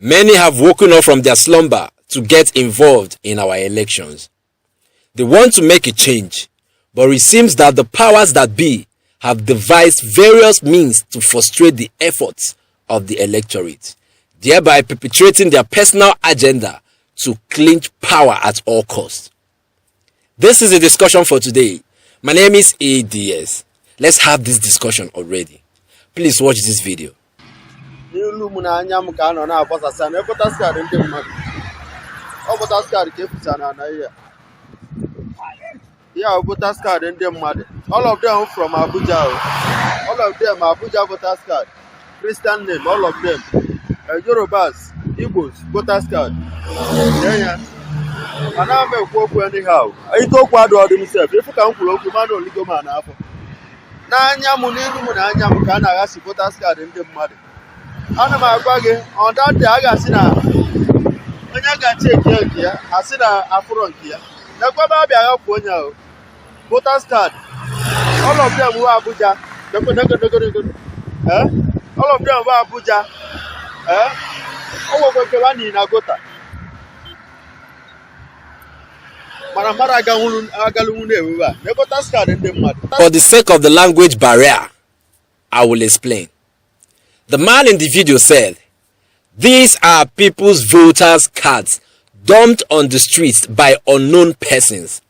Many have woken up from their slumber to get involved in our elections. They want to make a change, but it seems that the powers that be have devised various means to frustrate the efforts of the electorate, thereby perpetrating their personal agenda to clinch power at all costs. This is a discussion for today. My name is ADS. Let's have this discussion already. Please watch this video. Yeah, voters card and them mad. All of them from Abuja. All of them Abuja voters card. Christian name, all of them. Yorubas, Igbos, voters card. Yeah. And I'm a walk anyhow. I talk about himself. If you can't pull up, you man only go man. Nanya Munana can I ask voters card and them mad. Anama Bagay on that day I got Sina. When I got check here, I said a front here. Now, voters card. All of them were Abuja. All of them were Abuja. In Agota. For the sake of the language barrier, I will explain. The man in the video said, "These are people's voters' cards dumped on the streets by unknown persons.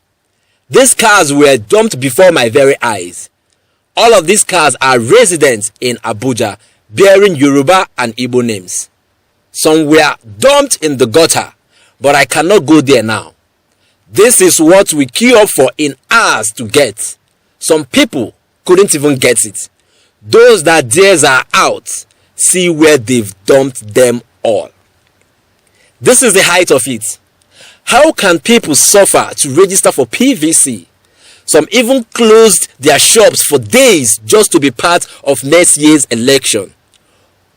These cars were dumped before my very eyes. All of these cars are residents in Abuja bearing Yoruba and Igbo names. Some were dumped in the gutter, but I cannot go there now. This is what we queue up for in hours to get. Some people couldn't even get it. Those that theirs are out, see where they've dumped them all." This is the height of it. How can people suffer to register for PVC? Some even closed their shops for days just to be part of next year's election.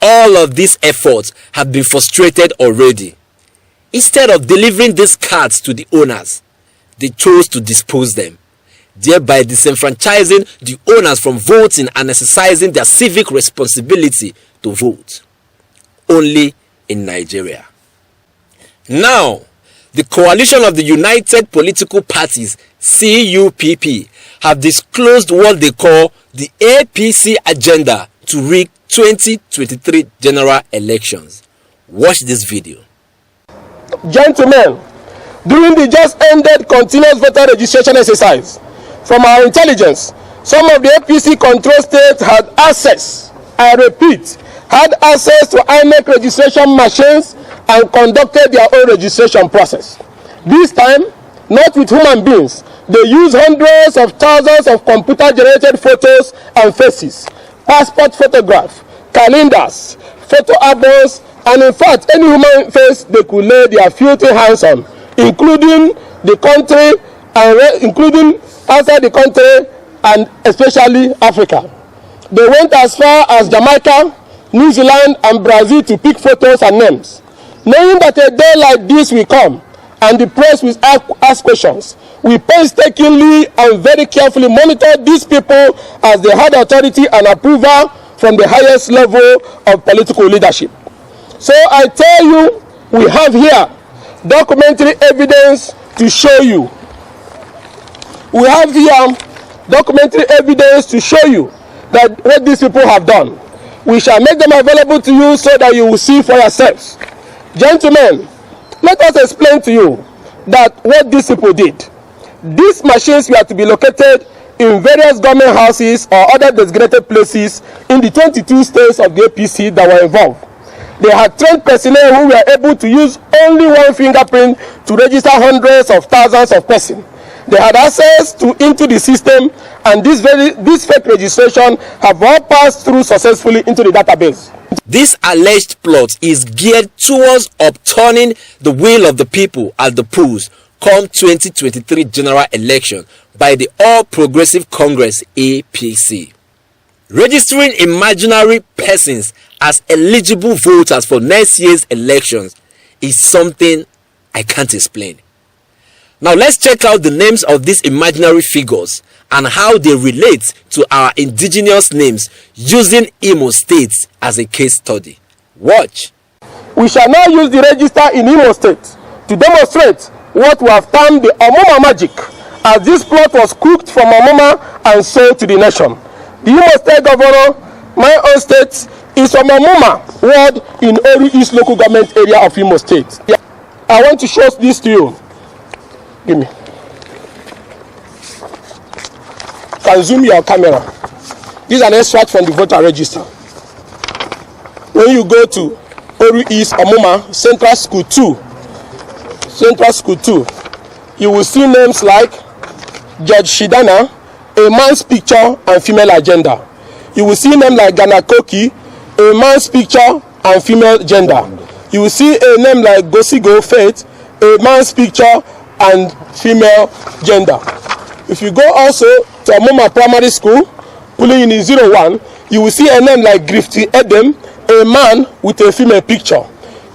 All of these efforts have been frustrated already. Instead of delivering these cards to the owners, they chose to dispose them, thereby disenfranchising the owners from voting and exercising their civic responsibility to vote. Only in Nigeria. Now, the coalition of the United Political Parties, CUPP, have disclosed what they call the APC agenda to rig 2023 general elections. Watch this video. Gentlemen, during the just ended continuous voter registration exercise, from our intelligence, some of the APC control states had access, I repeat, had access to INEC registration machines and conducted their own registration process. This time, not with human beings, they used hundreds of thousands of computer-generated photos and faces, passport photographs, calendars, photo albums, and in fact, any human face they could lay their filthy hands on, including the country and including outside the country and especially Africa. They went as far as Jamaica, New Zealand, and Brazil to pick photos and names. Knowing that a day like this will come and the press will ask questions, we painstakingly and very carefully monitor these people as they had authority and approval from the highest level of political leadership. So I tell you, we have here documentary evidence to show you. We have here documentary evidence to show you that what these people have done. We shall make them available to you so that you will see for yourselves. Gentlemen, let us explain to you that what these people did. These machines were to be located in various government houses or other designated places in the 22 states of the APC that were involved. They had trained personnel who were able to use only one fingerprint to register hundreds of thousands of persons. They had access into the system, and this fake registration have all passed through successfully into the database. This alleged plot is geared towards upturning the will of the people at the polls come 2023 general election by the All Progressive Congress APC. Registering imaginary persons as eligible voters for next year's elections is something I can't explain. Now let's check out the names of these imaginary figures and how they relate to our indigenous names using Imo State as a case study. Watch. We shall now use the register in Imo State to demonstrate what we have termed the Omoma magic, as this plot was cooked from Omoma and sold to the nation. The Imo State Governor, my own state, is from Omoma ward in Oru East local government area of Imo State. I want to show this to you. Give me. Can zoom your camera. This is an extract from the voter register. When you go to Oru East Omoma Central School 2, you will see names like Judge Shidana, a man's picture and female agenda. You will see names like Ghana Koki, a man's picture and female gender. You will see a name like Gosigo Faith, a man's picture and female gender. If you go also to Omoma Primary School, pulling in 01, you will see a name like Grifty Edem, a man with a female picture.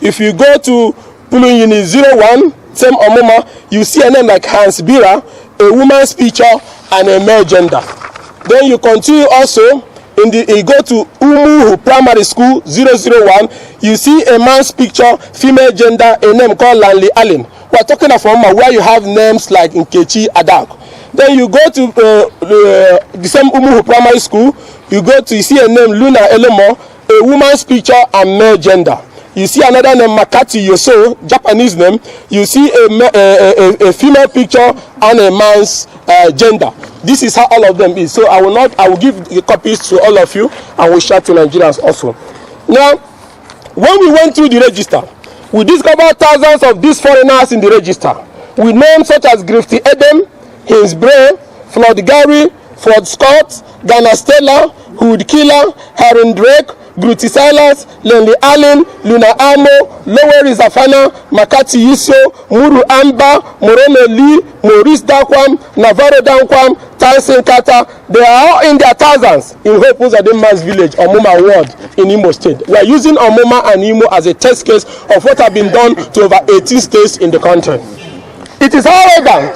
If you go to pulling in 01, same Omoma, you see a name like Hans Bira, a woman's picture and a male gender. Then you continue also you go to Umuhu Primary School 001, you see a man's picture, female gender, a name called Lanley Allen. We're talking of Omoma where you have names like Nkechi Adak. Then you go to the same Umuhu Primary School, you see a name Luna Elomo, a woman's picture and male gender. You see another name Makati Yoso, Japanese name. You see a female picture and a man's gender. This is how all of them is. So I will give the copies to all of you and we'll share to Nigerians also. Now, when we went through the register, we discovered thousands of these foreigners in the register with names such as Grifty Edem, Hins Bray, Flood Gary, Ford Scott, Ghana Stella, Hood Killer, Heron Drake, Gruti Silas, Lenley Allen, Luna Amo, Lower Zafana, Makati Yuso, Muru Amba, Morone Lee, Maurice Dankwam, Navarro Dankwam, Tyson Kata. They are all in their thousands in Hope Uzadema's village, Omoma ward in Imo State. We are using Omoma and Imo as a test case of what have been done to over 18 states in the country. It is, however,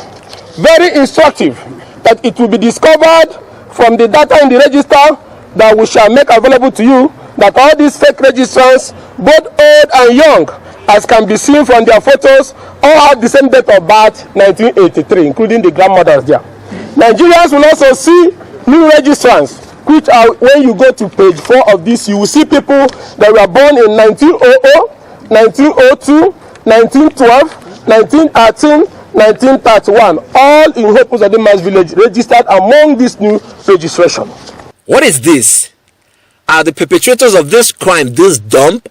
very instructive that it will be discovered from the data in the register that we shall make available to you that all these fake registrants, both old and young, as can be seen from their photos, all have the same date of birth, 1983, including the grandmothers there. Nigerians will also see new registrants, which are, when you go to page 4 of this, you will see people that were born in 1900, 1902, 1912, 1913, 1931, all in Hope Uzadema's village, registered among this new registration. What is this? Are the perpetrators of this crime this dumb?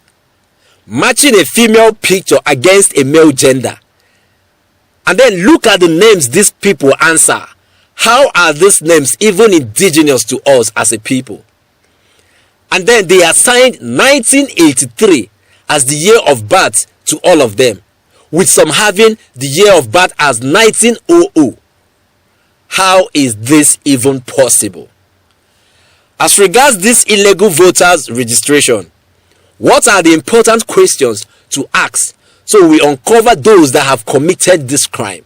Matching a female picture against a male gender. And then look at the names these people answer. How are these names even indigenous to us as a people? And then they assigned 1983 as the year of birth to all of them, with some having the year of birth as 1900. How is this even possible? As regards this illegal voters registration, what are the important questions to ask so we uncover those that have committed this crime?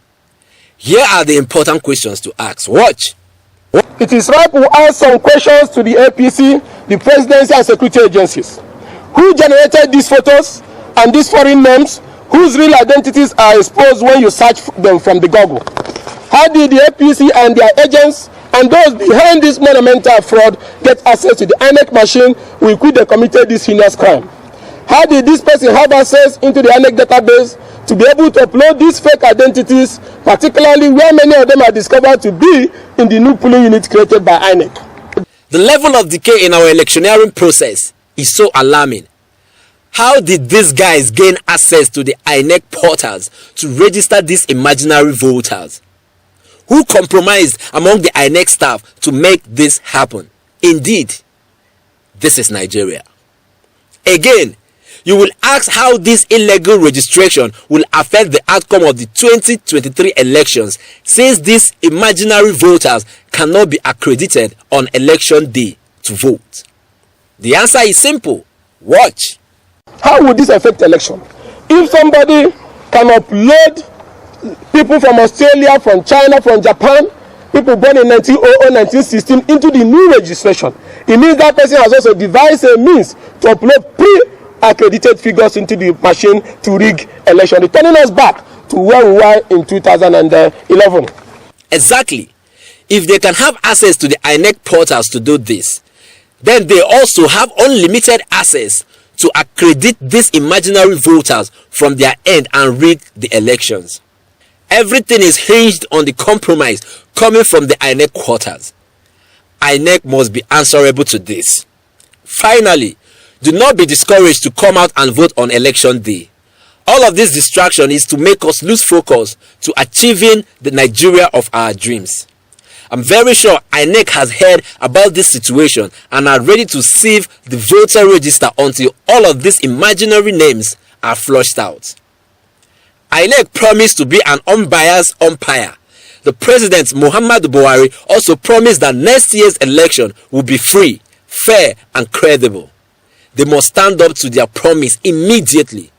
Here are the important questions to ask. Watch. It is right to ask some questions to the APC, the presidency and security agencies. Who generated these photos and these foreign names whose real identities are exposed when you search them from the Google? How did the APC and their agents and those behind this monumental fraud get access to the INEC machine with which they committed this heinous crime? How did this person have access into the INEC database to be able to upload these fake identities, particularly where many of them are discovered to be in the new polling unit created by INEC? The level of decay in our electioneering process is so alarming. How did these guys gain access to the INEC portals to register these imaginary voters? Who compromised among the INEC staff to make this happen? Indeed, this is Nigeria. Again, you will ask how this illegal registration will affect the outcome of the 2023 elections, since these imaginary voters cannot be accredited on election day to vote. The answer is simple. Watch. How would this affect election? If somebody can upload people from Australia, from China, from Japan, people born in 1900, 1916 into the new registration, it means that person has also devised a means to upload accredited figures into the machine to rig election, returning us back to where we were in 2011. Exactly. If they can have access to the INEC portals to do this, then they also have unlimited access to accredit these imaginary voters from their end and rig the elections. Everything is hinged on the compromise coming from the INEC quarters. INEC must be answerable to this. Finally, do not be discouraged to come out and vote on election day. All of this distraction is to make us lose focus to achieving the Nigeria of our dreams. I'm very sure INEC has heard about this situation and are ready to sieve the voter register until all of these imaginary names are flushed out. INEC promised to be an unbiased umpire. The President Muhammadu Buhari also promised that next year's election will be free, fair and credible. They must stand up to their promise immediately.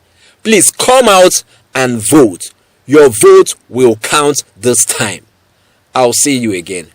Please come out and vote. Your vote will count this time. I'll see you again.